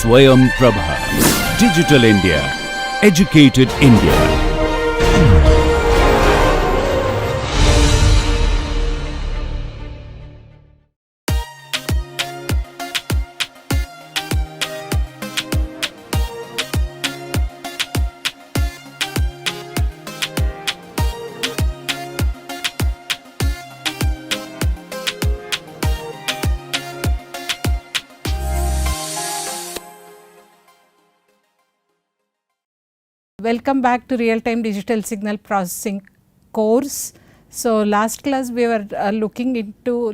Swayam Prabha. Digital India. Educated India. Welcome back to real time digital signal processing course. So, last class we were looking into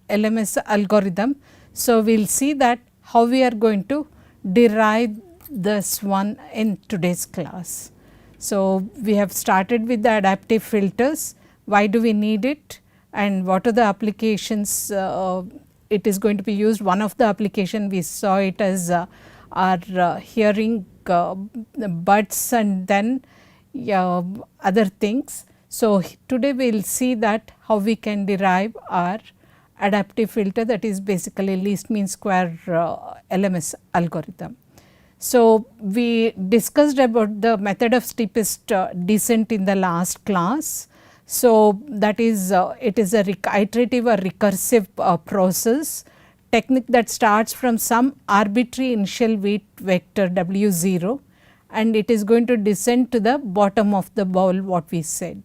LMS algorithm. So, we will see that how we are going to derive this one in today's class. So, we have started with the adaptive filters, why do we need it and what are the applications it is going to be used. One of the application we saw it as our hearing buds and then other things. So, today we will see that how we can derive our adaptive filter, that is basically least mean square LMS algorithm. So, we discussed about the method of steepest descent in the last class. So, that is it is a iterative or recursive process technique that starts from some arbitrary initial weight vector W0 and it is going to descend to the bottom of the bowl what we said.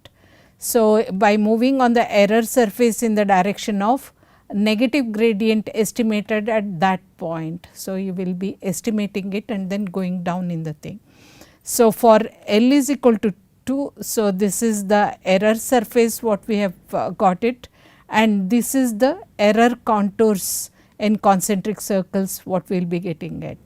So, by moving on the error surface in the direction of negative gradient estimated at that point. So, you will be estimating it and then going down in the thing. So, for L is equal to 2, so this is the error surface what we have got it and this is the error contours in concentric circles what we will be getting at.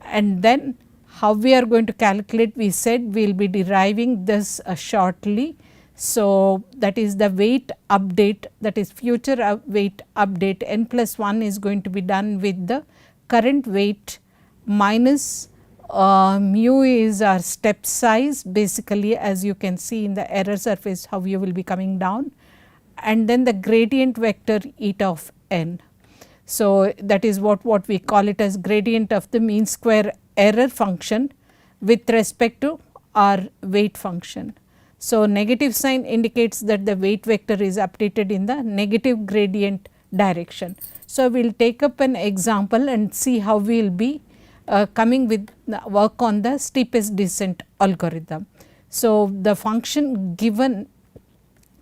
And then how we are going to calculate, we said we will be deriving this shortly. So, that is the weight update, that is future weight update n plus 1 is going to be done with the current weight minus mu is our step size basically, as you can see in the error surface how you will be coming down and then the gradient vector eta of n. So, that is what we call it as gradient of the mean square error function with respect to our weight function. So, negative sign indicates that the weight vector is updated in the negative gradient direction. So, we will take up an example and see how we will be coming with work on the steepest descent algorithm. So, the function given,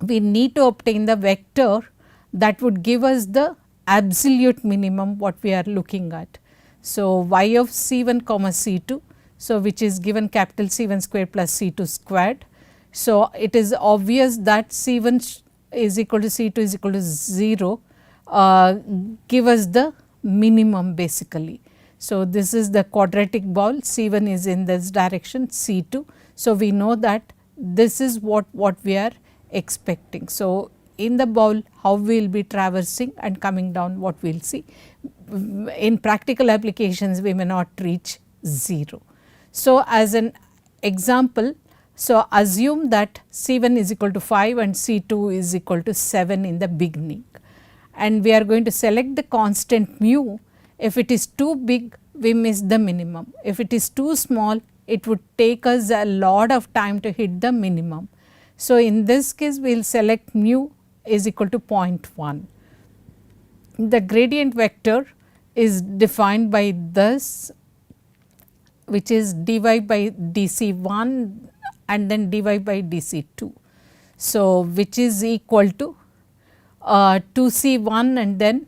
we need to obtain the vector that would give us the absolute minimum what we are looking at. So, y of C1 comma C2, so which is given capital C1 square plus C2 squared. So, it is obvious that C1 is equal to C2 is equal to 0 give us the minimum basically. So, this is the quadratic ball, C1 is in this direction, C2. So, we know that this is what we are expecting. So, in the ball how we will be traversing and coming down what we will see. In practical applications we may not reach 0. So, as an example, so assume that C1 is equal to 5 and C2 is equal to 7 in the beginning and we are going to select the constant mu. If it is too big we miss the minimum, if it is too small it would take us a lot of time to hit the minimum. So, in this case we will select mu is equal to 0.1. The gradient vector is defined by this, which is dy by dc1 and then dy by dc2. So, which is equal to 2c1 and then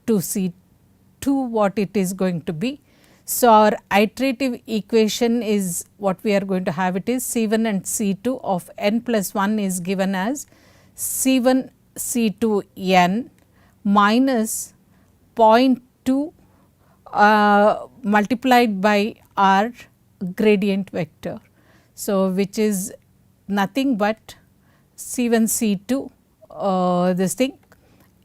2c2 what it is going to be. So, our iterative equation is what we are going to have, it is C1 and C2 of n plus 1 is given as C1 C2 n minus 0.2 multiplied by our gradient vector. So, which is nothing but C1 C2 this thing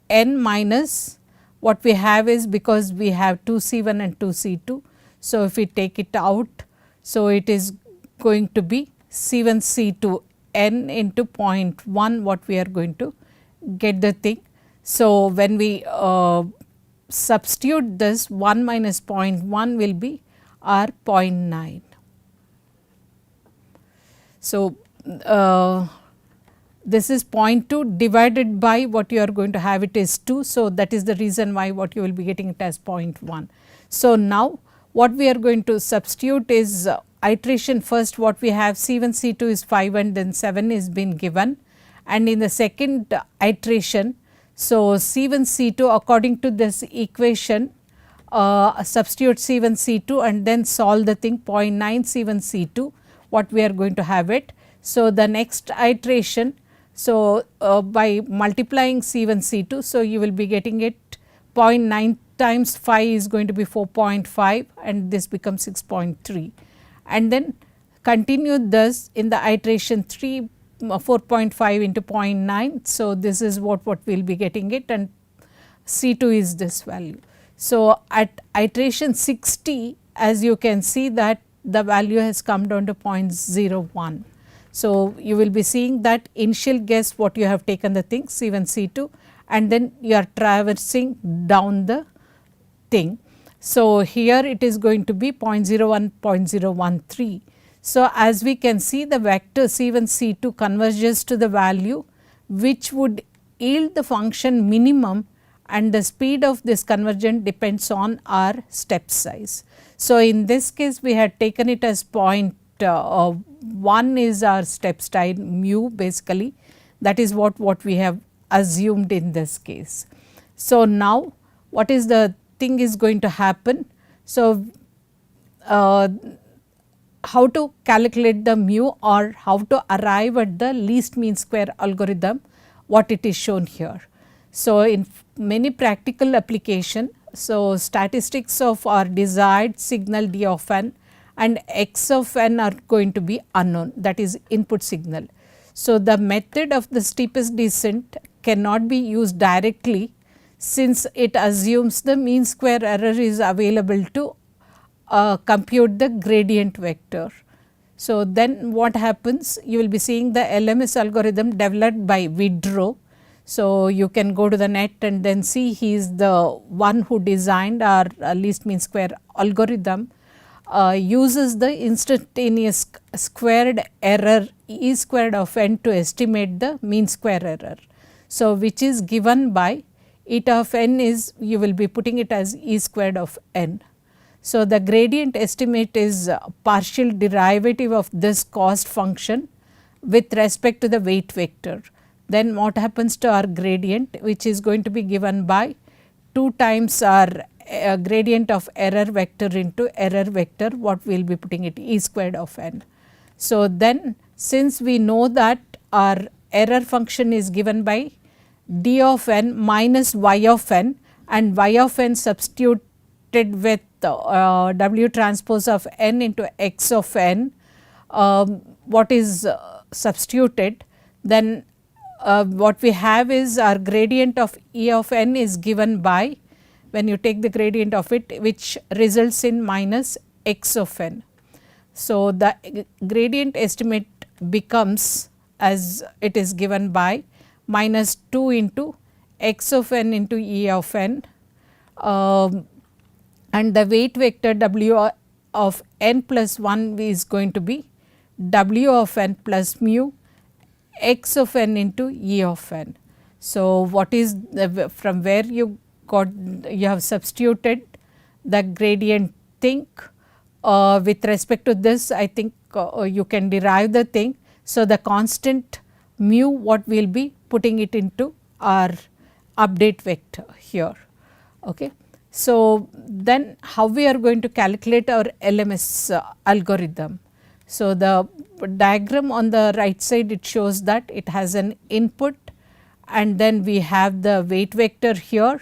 n minus what we have is, because we have 2 C1 and 2 C2. So, if we take it out, so it is going to be C1 C2 n into 0.1 what we are going to get the thing. So, when we substitute this, 1 minus 0.1 will be our 0.9. So, this is 0.2 divided by what you are going to have it is 2. So, that is the reason why what you will be getting it as 0.1. So, now what we are going to substitute is iteration first, what we have C1 C2 is 5 and then 7 is been given, and in the second iteration, so C1 C2 according to this equation substitute C1 C2 and then solve the thing 0.9 C1 C2 what we are going to have it. So, the next iteration, so by multiplying C1 C2, so you will be getting it 0.9 times 5 is going to be 4.5 and this becomes 6.3, and then continue this in the iteration 3 4.5 into 0.9. So, this is what we will be getting it, and C2 is this value. So, at iteration 60, as you can see that the value has come down to 0.01. So, you will be seeing that initial guess what you have taken the thing C1 C2 and then you are traversing down the thing. So, here it is going to be 0.01 0.013. So, as we can see the vector C1 C2 converges to the value which would yield the function minimum, and the speed of this convergence depends on our step size. So, in this case we had taken it as 0.1 is our step size mu basically, that is what we have assumed in this case. So, now what is the thing is going to happen. So, how to calculate the mu or how to arrive at the least mean square algorithm, what it is shown here. So, in many practical application, so statistics of our desired signal d of n and x of n are going to be unknown, that is input signal. So, the method of the steepest descent cannot be used directly since it assumes the mean square error is available to compute the gradient vector. So, then what happens, you will be seeing the LMS algorithm developed by Widrow. So, you can go to the net and then see he is the one who designed our least mean square algorithm, uses the instantaneous squared error E squared of n to estimate the mean square error. So, which is given by eta of n is, you will be putting it as E squared of n. So, the gradient estimate is partial derivative of this cost function with respect to the weight vector. Then what happens to our gradient, which is going to be given by 2 times our gradient of error vector into error vector, what we will be putting it E squared of n. So, then since we know that our error function is given by d of n minus y of n, and y of n substituted with w transpose of n into x of n, what is substituted, then what we have is our gradient of E of n is given by, when you take the gradient of it, which results in minus x of n. So, the gradient estimate becomes, as it is given by, minus 2 into x of n into E of n, and the weight vector w of n plus 1 is going to be w of n plus mu x of n into E of n. So, what is the, from where you got, you have substituted the gradient thing with respect to this, I think you can derive the thing. So, the constant mu, what we will be putting it into our update vector here. Okay. So, then how we are going to calculate our LMS algorithm. So, the diagram on the right side, it shows that it has an input and then we have the weight vector here,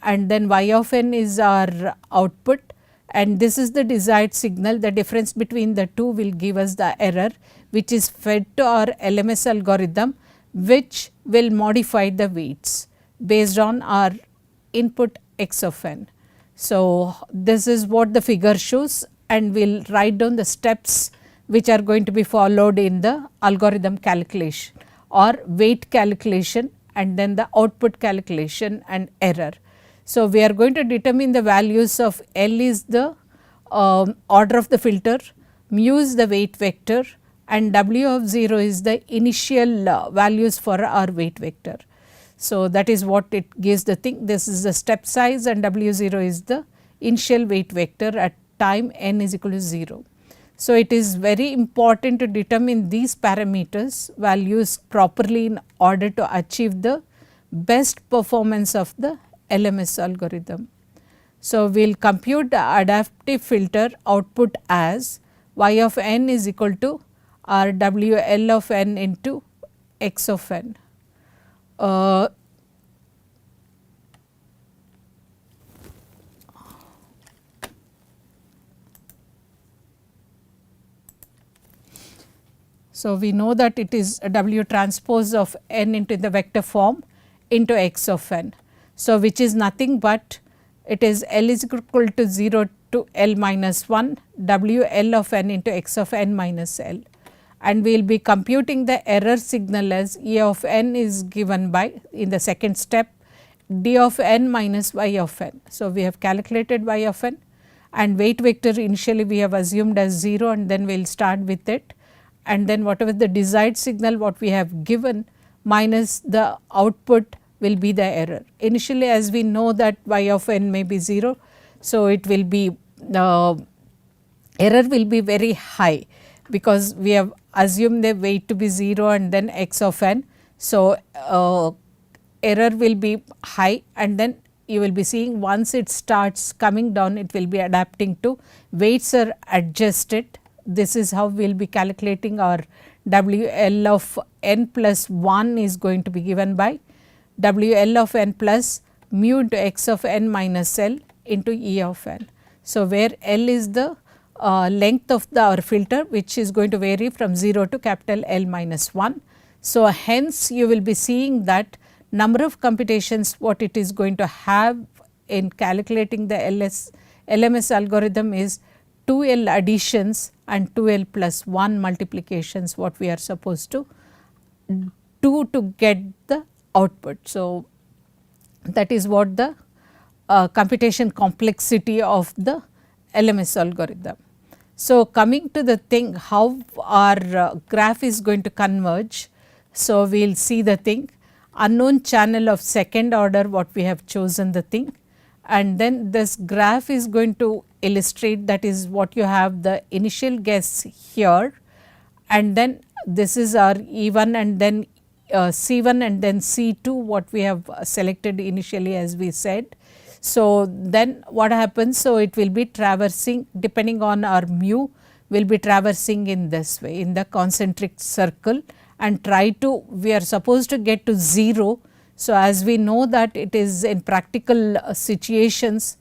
and then y of n is our output, and this is the desired signal. The difference between the two will give us the error, which is fed to our LMS algorithm, which will modify the weights based on our input x of n. So, this is what the figure shows, and we will write down the steps which are going to be followed in the algorithm calculation or weight calculation and then the output calculation and error. So, we are going to determine the values of L is the order of the filter, mu is the weight vector, and W of 0 is the initial values for our weight vector. So, that is what it gives the thing. This is the step size and W 0 is the initial weight vector at time n is equal to 0. So, it is very important to determine these parameters values properly in order to achieve the best performance of the LMS algorithm. So, we will compute the adaptive filter output as y of n is equal to r w L of n into x of n. So, we know that it is a W transpose of n into the vector form into x of n. So, which is nothing but it is L is equal to 0 to L minus 1 W L of n into x of n minus L, and we will be computing the error signal as E of n is given by in the second step D of n minus y of n. So, we have calculated y of n and weight vector initially we have assumed as 0 and then we will start with it, and then whatever the desired signal what we have given minus the output will be the error. Initially as we know that y of n may be 0. So, it will be error will be very high because we have assumed the weight to be 0 and then x of n. So, error will be high and then you will be seeing once it starts coming down it will be adapting to weights are adjusted. This is how we will be calculating our W L of n plus 1 is going to be given by W L of n plus mu into x of n minus L into E of n. So, where L is the length of our filter which is going to vary from 0 to capital L minus 1. So, hence you will be seeing that number of computations what it is going to have in calculating the LMS algorithm is 2L additions and 2L plus 1 multiplications what we are supposed to do to get the output. So, that is what the computation complexity of the LMS algorithm. So, coming to the thing how our graph is going to converge. So, we will see the thing unknown channel of second order what we have chosen the thing, and then this graph is going to illustrate that is what you have the initial guess here, and then this is our E1 and then C1 and then C2 what we have selected initially as we said. So, then what happens? So, it will be traversing depending on our mu will be traversing in this way in the concentric circle and try to we are supposed to get to 0. So, as we know that it is in practical situations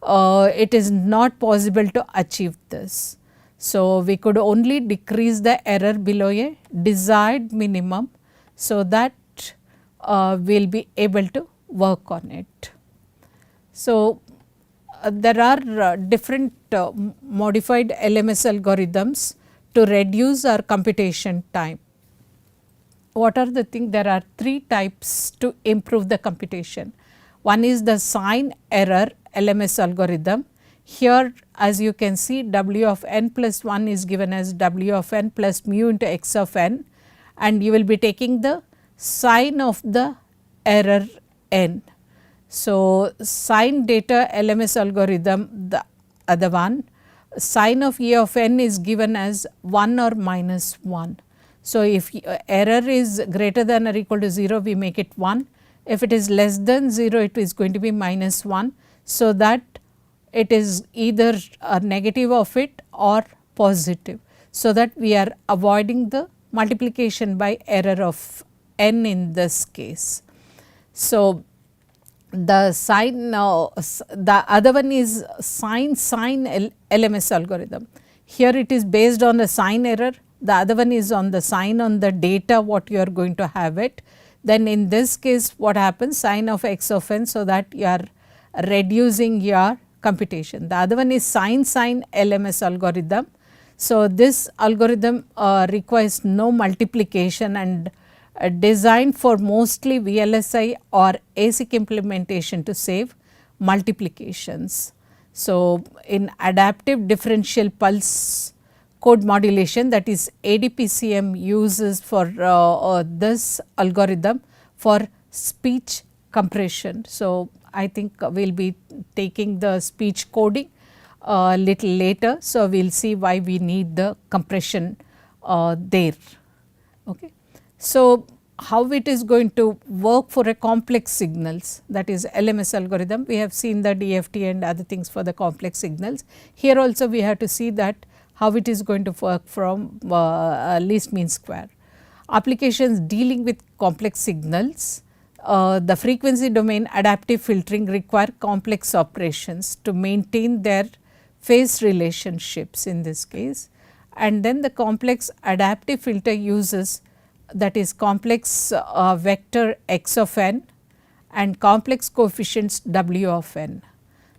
it is not possible to achieve this. So, we could only decrease the error below a desired minimum. So, that we will be able to work on it. So, there are different modified LMS algorithms to reduce our computation time. What are the things? There are 3 types to improve the computation. One is the sign error LMS algorithm. Here as you can see W of n plus 1 is given as W of n plus mu into x of n, and you will be taking the sign of the error n. So, sign data LMS algorithm the other one sign of E of n is given as 1 or minus 1. So, if error is greater than or equal to 0 we make it 1, if it is less than 0 it is going to be minus 1. So, that it is either a negative of it or positive. So, that we are avoiding the multiplication by error of n in this case. So, the sign the other one is sign LMS algorithm. Here it is based on the sign error, the other one is on the sign on the data what you are going to have it. Then in this case what happens sign of x of n, so that you are reducing your computation. The other one is sign LMS algorithm. So, this algorithm requires no multiplication and designed for mostly VLSI or ASIC implementation to save multiplications. So, in adaptive differential pulse code modulation, that is ADPCM uses for this algorithm for speech compression. So, I think we will be taking the speech coding little later. So, we will see why we need the compression there. Okay. So, how it is going to work for a complex signals, that is LMS algorithm. We have seen the DFT and other things for the complex signals. Here also we have to see that how it is going to work from least mean square. Applications dealing with complex signals, the frequency domain adaptive filtering require complex operations to maintain their phase relationships in this case, and then the complex adaptive filter uses, that is complex vector x of n and complex coefficients w of n.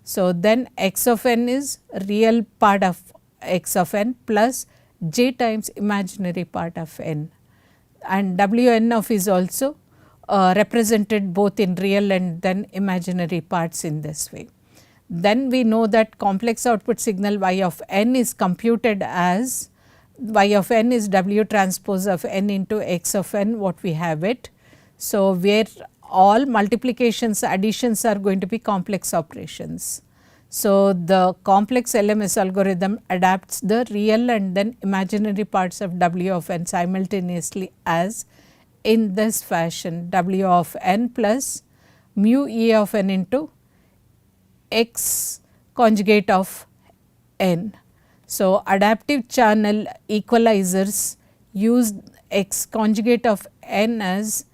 So, then x of n is real part of x of n plus j times imaginary part of n, and w n of is also represented both in real and then imaginary parts in this way. Then we know that complex output signal y of n is computed as y of n is w transpose of n into x of n, what we have it. So, where all multiplications additions are going to be complex operations. So, the complex LMS algorithm adapts the real and then imaginary parts of w of n simultaneously as in this fashion, w of n plus mu e of n into x conjugate of n. So, adaptive channel equalizers use x conjugate of n as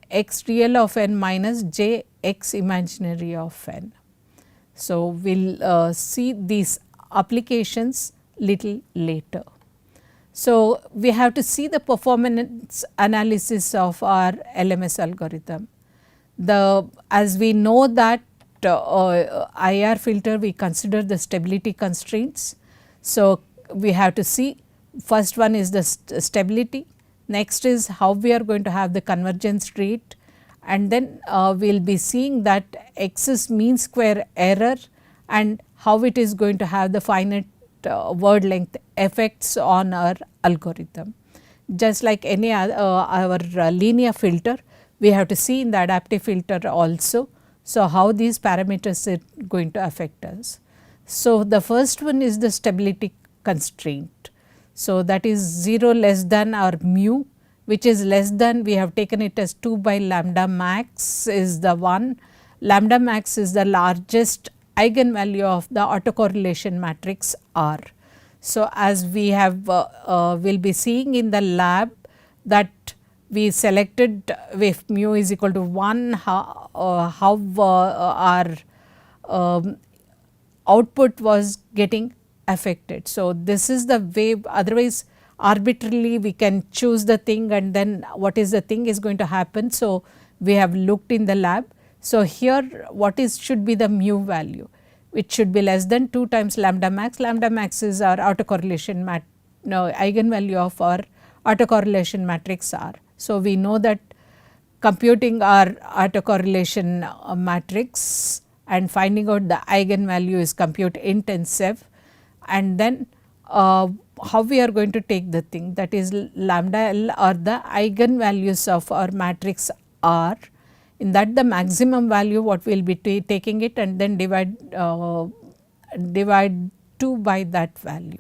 x real of n minus j x imaginary of n. So, we will see these applications little later. So, we have to see the performance analysis of our LMS algorithm. As we know that IR filter, we consider the stability constraints. So, we have to see, first one is the stability, next is how we are going to have the convergence rate, and then we will be seeing that x is mean square error and how it is going to have the finite word length effects on our algorithm. Just like any our linear filter, we have to see in the adaptive filter also. So, how these parameters are going to affect us. So, the first one is the stability constraint. So, that is 0 less than our mu, which is less than, we have taken it as 2 by lambda max is the one. Lambda max is the largest eigenvalue of the autocorrelation matrix R. So, as we have will be seeing in the lab that we selected if mu is equal to 1, how our output was getting affected. So, this is the way, otherwise arbitrarily we can choose the thing and then what is the thing is going to happen. So, we have looked in the lab. So, here what is should be the mu value, it should be less than 2 times lambda max. Lambda max is our autocorrelation eigenvalue of our autocorrelation matrix R. So, we know that computing our autocorrelation matrix and finding out the eigenvalue is compute intensive, and then how we are going to take the thing, that is lambda L or the eigenvalues of our matrix R. In that the maximum value what we will be taking it and then divide 2 by that value.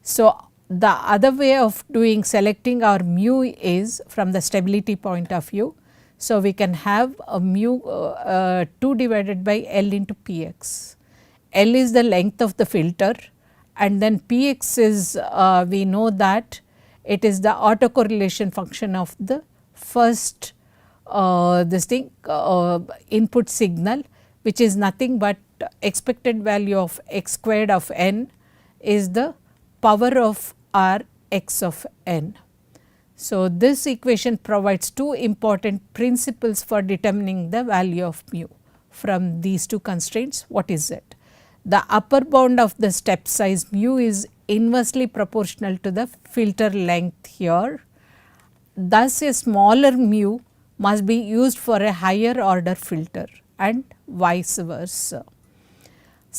So, the other way of doing selecting our mu is from the stability point of view. So, we can have a mu 2 divided by L into Px. L is the length of the filter and then Px is we know that it is the autocorrelation function of the first this thing input signal, which is nothing but expected value of x squared of n is the power of r x of n. So, this equation provides two important principles for determining the value of mu from these two constraints. What is it? The upper bound of the step size mu is inversely proportional to the filter length here. Thus, a smaller mu must be used for a higher order filter and vice versa.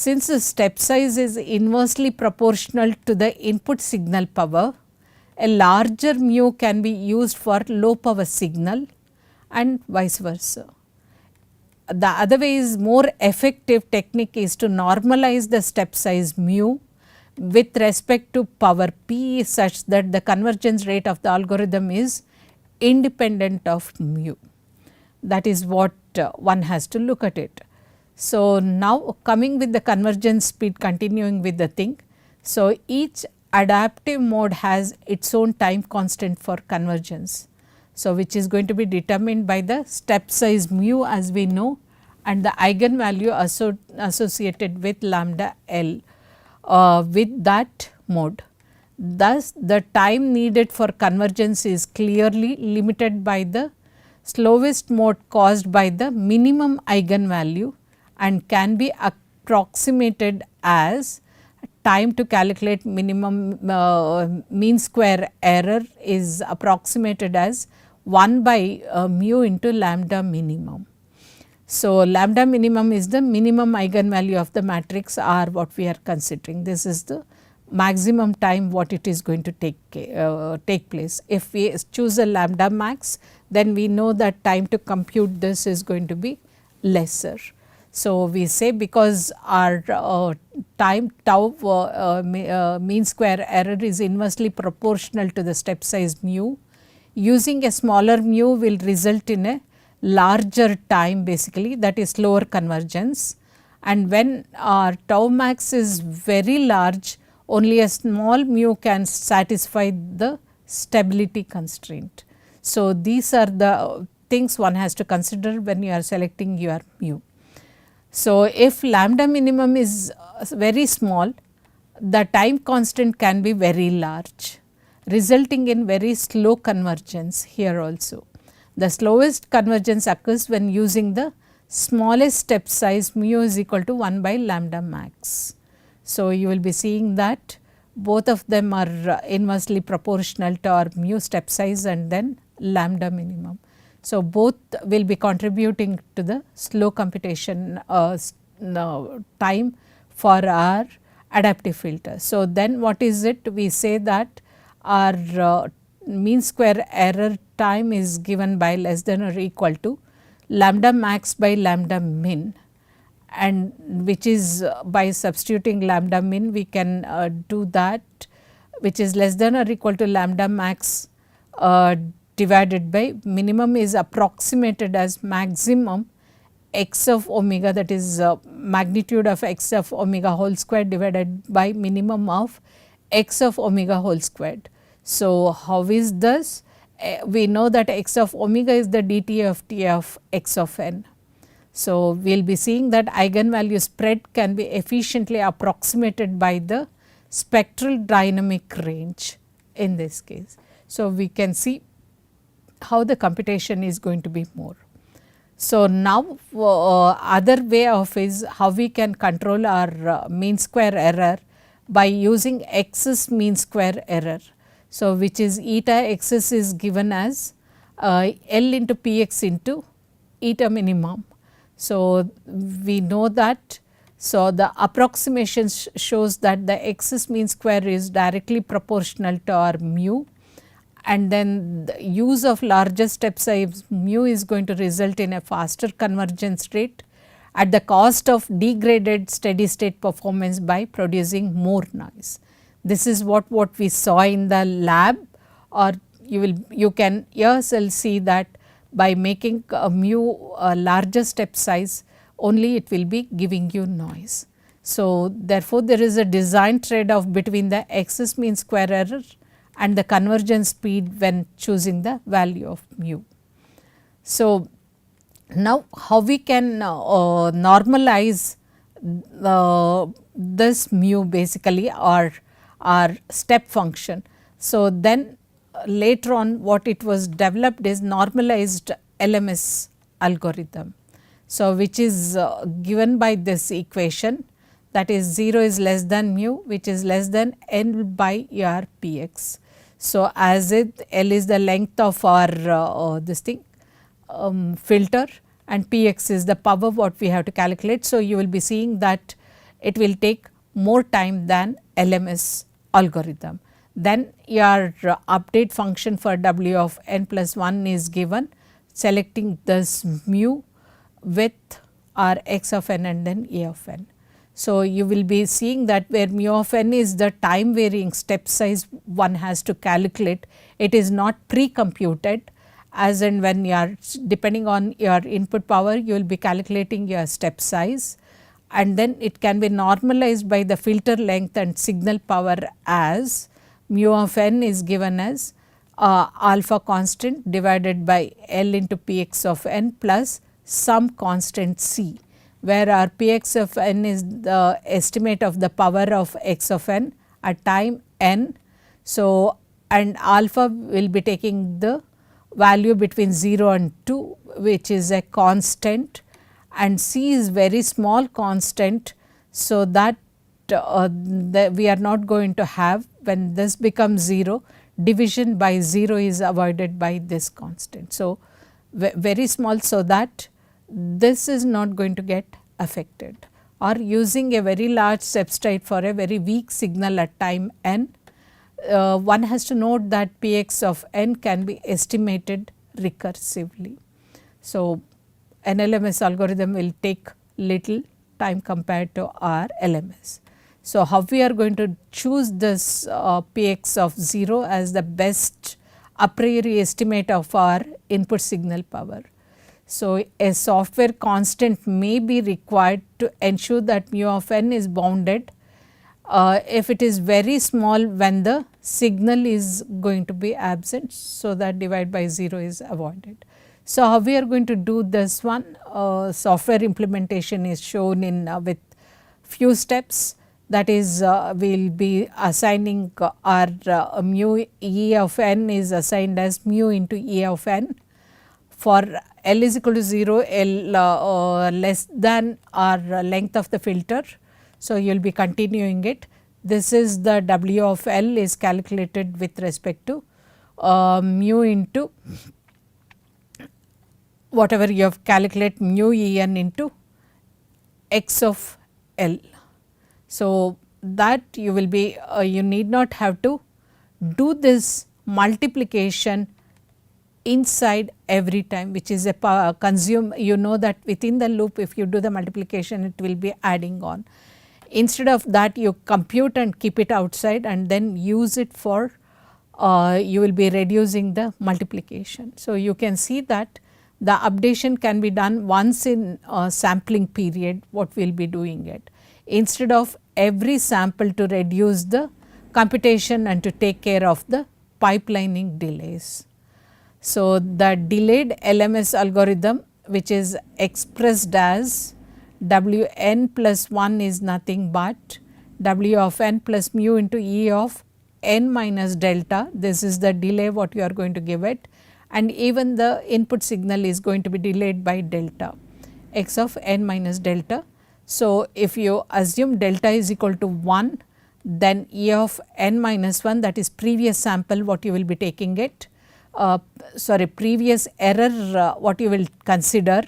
Since the step size is inversely proportional to the input signal power, a larger mu can be used for low power signal and vice versa. The other way is more effective technique is to normalize the step size mu with respect to power P such that the convergence rate of the algorithm is independent of mu. That is what one has to look at it. So, now coming with the convergence speed, continuing with the thing. So, each adaptive mode has its own time constant for convergence. So, which is going to be determined by the step size mu as we know and the eigenvalue associated with lambda L with that mode. Thus, the time needed for convergence is clearly limited by the slowest mode caused by the minimum eigenvalue and can be approximated as time to calculate minimum mean square error is approximated as 1 by mu into lambda minimum. So, lambda minimum is the minimum eigenvalue of the matrix R what we are considering. This is the maximum time what it is going to take place. If we choose a lambda max, then we know that time to compute this is going to be lesser. So, we say because our time tau mean square error is inversely proportional to the step size mu, using a smaller mu will result in a larger time basically, that is slower convergence, and when our tau max is very large, only a small mu can satisfy the stability constraint. So, these are the things one has to consider when you are selecting your mu. So, if lambda minimum is very small, the time constant can be very large, resulting in very slow convergence here also. The slowest convergence occurs when using the smallest step size mu is equal to 1 by lambda max. So, you will be seeing that both of them are inversely proportional to our mu step size and then lambda minimum. So, both will be contributing to the slow computation time for our adaptive filter. So, then what is it? We say that our mean square error time is given by less than or equal to lambda max by lambda min, and which is by substituting lambda min we can do that, which is less than or equal to lambda max divided by minimum is approximated as maximum x of omega, that is magnitude of x of omega whole square divided by minimum of x of omega whole squared. So, how is this? We know that x of omega is the dt of t of x of n. So, we will be seeing that eigenvalue spread can be efficiently approximated by the spectral dynamic range in this case. So, we can see how the computation is going to be more. So, now other way of is how we can control our mean square error by using x's mean square error. So, which is eta x's is given as L into px into eta minimum. So, we know that. So, the approximation shows that the x's mean square is directly proportional to our mu, and then the use of larger step size mu is going to result in a faster convergence rate at the cost of degraded steady state performance by producing more noise. This is what we saw in the lab, or you can yourself see that by making a mu a larger step size only it will be giving you noise. So, therefore, there is a design trade off between the x's mean square error and the convergence speed when choosing the value of mu. So, now how we can normalize this mu basically, or our step function. So, then later on what it was developed is normalized LMS algorithm. So, which is given by this equation, that is 0 is less than mu, which is less than n by r px. So, as it L is the length of our this thing filter, and Px is the power what we have to calculate. So, you will be seeing that it will take more time than LMS algorithm. Then your update function for W of n plus 1 is given, selecting this mu with our x of n and then a of n. So, you will be seeing that where mu of n is the time varying step size one has to calculate, it is not pre-computed, as and when you are depending on your input power you will be calculating your step size, and then it can be normalized by the filter length and signal power as mu of n is given as alpha constant divided by L into Px of n plus some constant c, where our Px of n is the estimate of the power of x of n at time n. So, and alpha will be taking the value between 0 and 2, which is a constant, and c is very small constant. So, that we are not going to have, when this becomes 0, division by 0 is avoided by this constant. So, very small, so that this is not going to get affected, or using a very large substrate for a very weak signal at time n. One has to note that Px of n can be estimated recursively. So, an LMS algorithm will take little time compared to our LMS. So, how we are going to choose this Px of 0 as the best a priori estimate of our input signal power. So, a software constant may be required to ensure that mu of n is bounded if it is very small when the signal is going to be absent. So, that divide by 0 is avoided. So, how we are going to do this one? Software implementation is shown in with few steps, that is we will be assigning our mu E of n is assigned as mu into E of n. For L is equal to 0, L less than our length of the filter. So, you will be continuing it. This is the W of L is calculated with respect to mu into whatever you have calculate mu E n into x of L. So, that you will be you need not have to do this multiplication inside every time, which is a consume, you know that within the loop if you do the multiplication it will be adding on. Instead of that you compute and keep it outside and then use it for you will be reducing the multiplication. So, you can see that the updation can be done once in sampling period, what we will be doing it, instead of every sample to reduce the computation and to take care of the pipelining delays. So, the delayed LMS algorithm, which is expressed as W n plus 1 is nothing but W of n plus mu into E of n minus delta. This is the delay what you are going to give it, and even the input signal is going to be delayed by delta x of n minus delta. So, if you assume delta is equal to 1, then E of n minus 1, that is previous sample what you will be taking it, previous error what you will consider,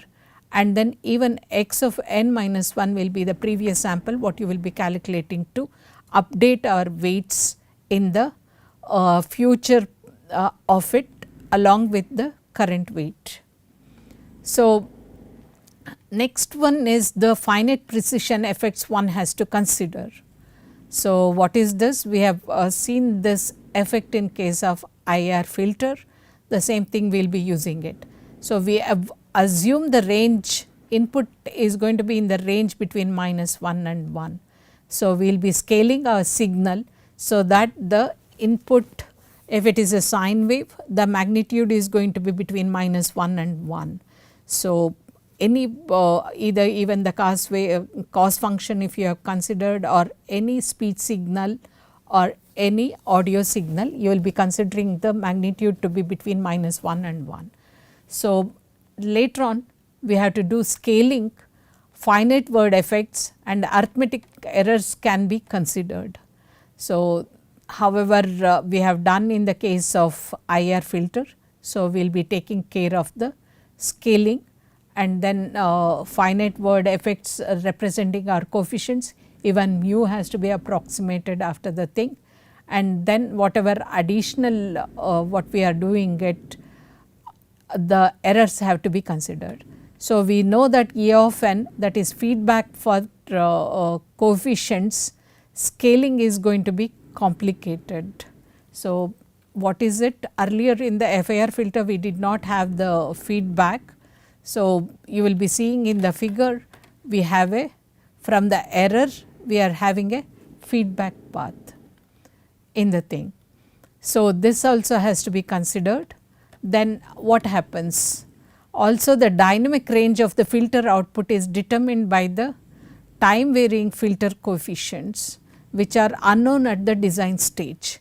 and then even x of n minus 1 will be the previous sample what you will be calculating to update our weights in the future of it along with the current weight. So, next one is the finite precision effects one has to consider. So, what is this? We have seen this effect in case of IR filter, the same thing we will be using it. So, we have assumed the range input is going to be in the range between minus 1 and 1. So, we will be scaling our signal so that the input, if it is a sine wave, the magnitude is going to be between minus 1 and 1. So, any either even the cos function if you have considered, or any speech signal or any audio signal, you will be considering the magnitude to be between minus 1 and 1. So, later on we have to do scaling, finite word effects and arithmetic errors can be considered. So, however, we have done in the case of IR filter. So, we will be taking care of the scaling and then finite word effects representing our coefficients, even mu has to be approximated after the thing, and then whatever additional what we are doing it, the errors have to be considered. So, we know that E of n, that is feedback for coefficients, scaling is going to be complicated. So, what is it? Earlier in the FIR filter we did not have the feedback. So, you will be seeing in the figure we have a, from the error we are having a feedback path in the thing. So, this also has to be considered. Then what happens? Also the dynamic range of the filter output is determined by the time varying filter coefficients, which are unknown at the design stage.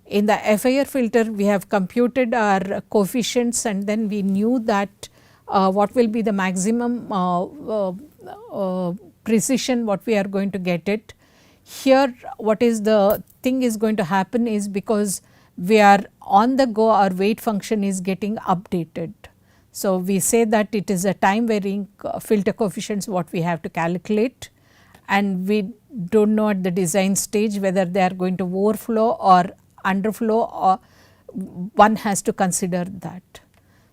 In the FIR filter we have computed our coefficients, and then we knew that what will be the maximum precision what we are going to get it. Here what is the thing is going to happen is, because we are on the go, our weight function is getting updated. So, we say that it is a time varying filter coefficients what we have to calculate, and we do not know at the design stage whether they are going to overflow or underflow, or one has to consider that.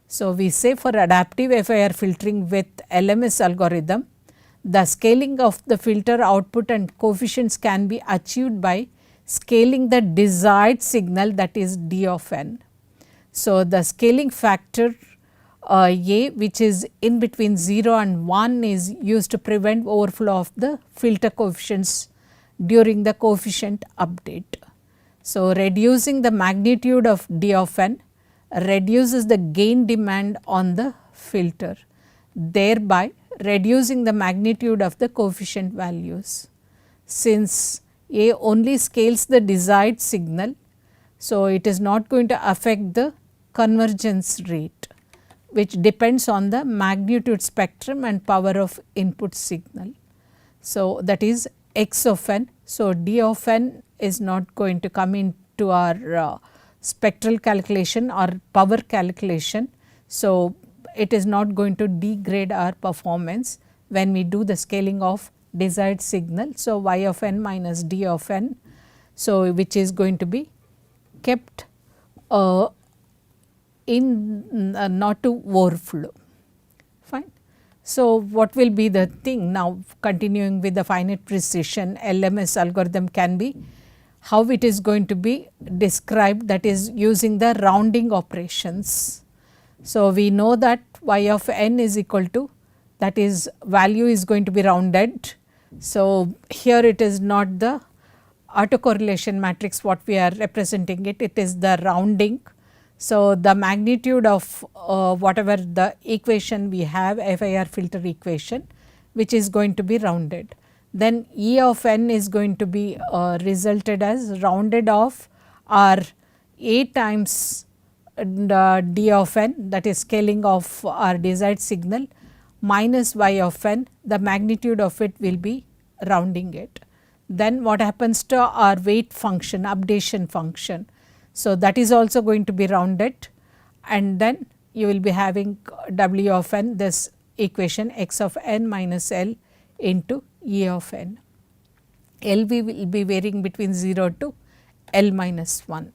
So, we say for adaptive FIR filtering with LMS algorithm, the scaling of the filter output and coefficients can be achieved by scaling the desired signal, that is D of n. So, the scaling factor A, which is in between 0 and 1, is used to prevent overflow of the filter coefficients during the coefficient update. So, reducing the magnitude of D of n reduces the gain demand on the filter, thereby reducing the magnitude of the coefficient values. Since A only scales the desired signal, so it is not going to affect the convergence rate, which depends on the magnitude spectrum and power of input signal. So, that is x of n. So, D of n is not going to come into our spectral calculation or power calculation. So, it is not going to degrade our performance when we do the scaling of desired signal. So, y of n minus d of n, so which is going to be kept in not to overflow, fine. So, what will be the thing now, continuing with the finite precision LMS algorithm can be how it is going to be described, that is using the rounding operations. So, we know that y of n is equal to, that is value is going to be rounded. So, here it is not the autocorrelation matrix what we are representing it, it is the rounding. So, the magnitude of whatever the equation we have, FIR filter equation, which is going to be rounded. Then E of n is going to be resulted as rounded off our A times d of n, that is scaling of our desired signal, minus y of n, the magnitude of it will be rounding it. Then what happens to our weight function, updation function? So, that is also going to be rounded, and then you will be having w of n, this equation x of n minus L into E of n. L will be varying between 0 to L minus 1.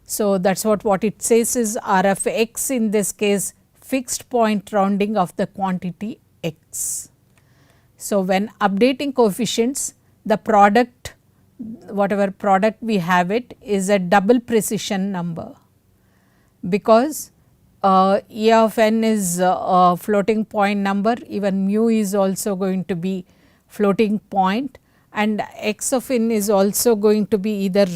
So, that is what it says is R of x, in this case fixed point rounding of the quantity x. So, when updating coefficients, the product, whatever product we have it, is a double precision number, because E of n is a floating point number, even mu is also going to be floating point, and x of n is also going to be either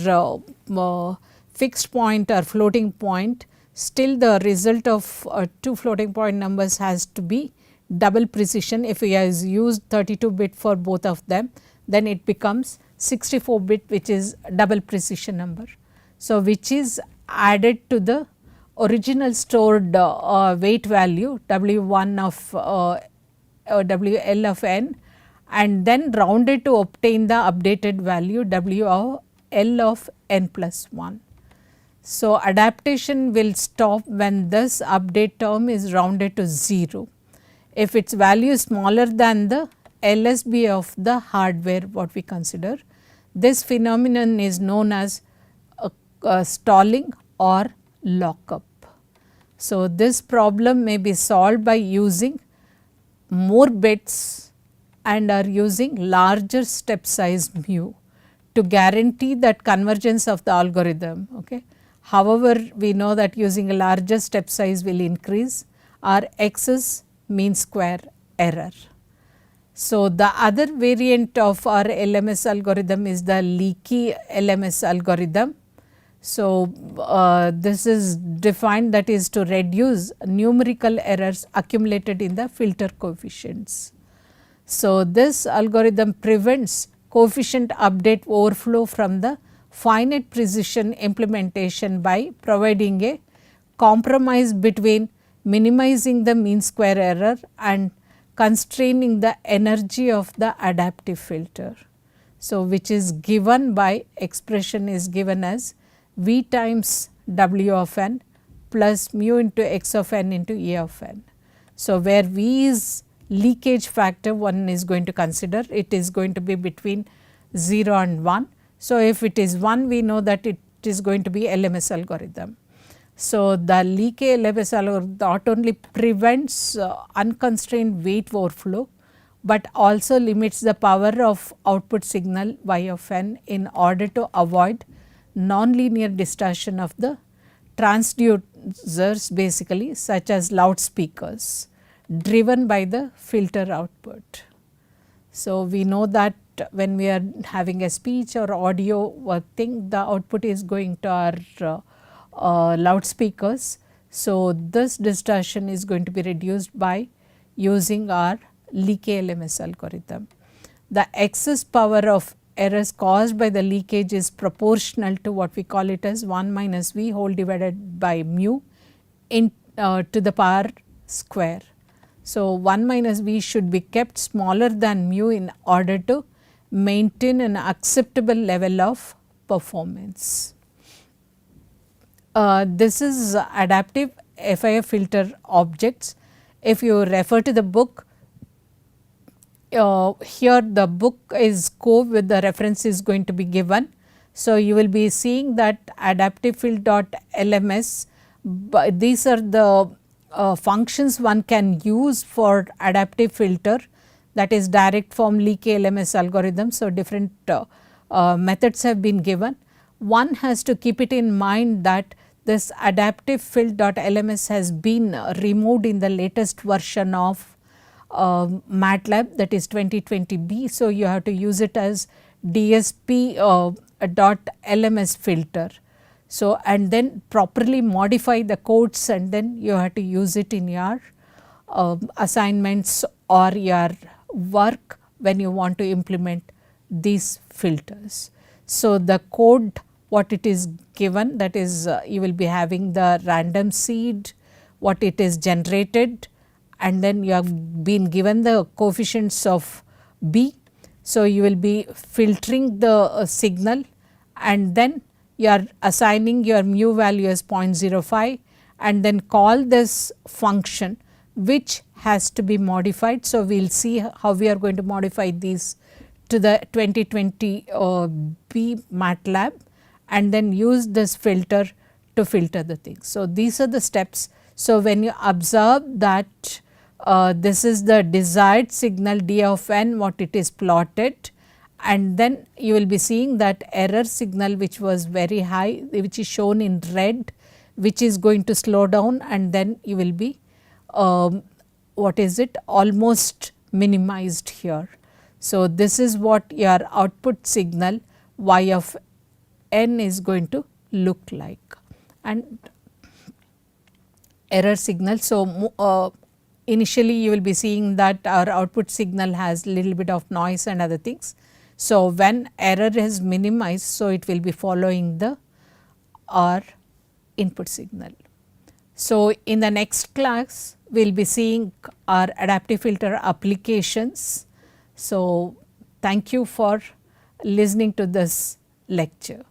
fixed point or floating point. Still the result of two floating point numbers has to be double precision. If we has used 32 bit for both of them, then it becomes 64 bit, which is double precision number. So, which is added to the original stored weight value W1 of WL of n, and then rounded to obtain the updated value WL of n plus 1. So, adaptation will stop when this update term is rounded to 0. If its value is smaller than the LSB of the hardware what we consider, this phenomenon is known as stalling or lockup. So, this problem may be solved by using more bits and are using larger step size mu to guarantee that convergence of the algorithm. Okay. However, we know that using a larger step size will increase our excess mean square error. So, the other variant of our LMS algorithm is the leaky LMS algorithm. So, this is defined, that is to reduce numerical errors accumulated in the filter coefficients. So, this algorithm prevents coefficient update overflow from the finite precision implementation by providing a compromise between minimizing the mean square error and constraining the energy of the adaptive filter. So, which is given by expression is given as V times W of n plus mu into x of n into E of n. So, where V is leakage factor one is going to consider, it is going to be between 0 and 1. So, if it is 1, we know that it is going to be LMS algorithm. So, the leaky LMS algorithm not only prevents unconstrained weight overflow, but also limits the power of output signal y of n in order to avoid nonlinear distortion of the transducers, basically such as loudspeakers driven by the filter output. So, we know that when we are having a speech or audio thing, the output is going to our loudspeakers. So, this distortion is going to be reduced by using our leaky LMS algorithm. The excess power of errors caused by the leakage is proportional to what we call it as 1 minus V whole divided by mu in to the power square. So, 1 minus V should be kept smaller than mu in order to maintain an acceptable level of performance. This is adaptive FIF filter objects. If you refer to the book, here the book is with the reference is going to be given. So, you will be seeing that adaptive field.lms, these are the functions one can use for adaptive filter, that is direct form leaky LMS algorithm. So, different methods have been given. One has to keep it in mind that this adaptive field.lms has been removed in the latest version of MATLAB, that is 2020B. So, you have to use it as DSP .lms filter. So, and then properly modify the codes, and then you have to use it in your assignments or your work when you want to implement these filters. So, the code what it is given, that is you will be having the random seed, what it is generated, and then you have been given the coefficients of B. So, you will be filtering the signal, and then you are assigning your mu value as 0.05 and then call this function which has to be modified. So, we will see how we are going to modify these to the 2020 B MATLAB and then use this filter to filter the things. So, these are the steps. So, when you observe that this is the desired signal d of n what it is plotted, and then you will be seeing that error signal which was very high, which is shown in red, which is going to slow down, and then you will be what is it, almost minimized here. So, this is what your output signal y of n is going to look like, and error signal. So, initially you will be seeing that our output signal has little bit of noise and other things. So, when error is minimized, so it will be following the our input signal. So, in the next class we will be seeing our adaptive filter applications. So, thank you for listening to this lecture.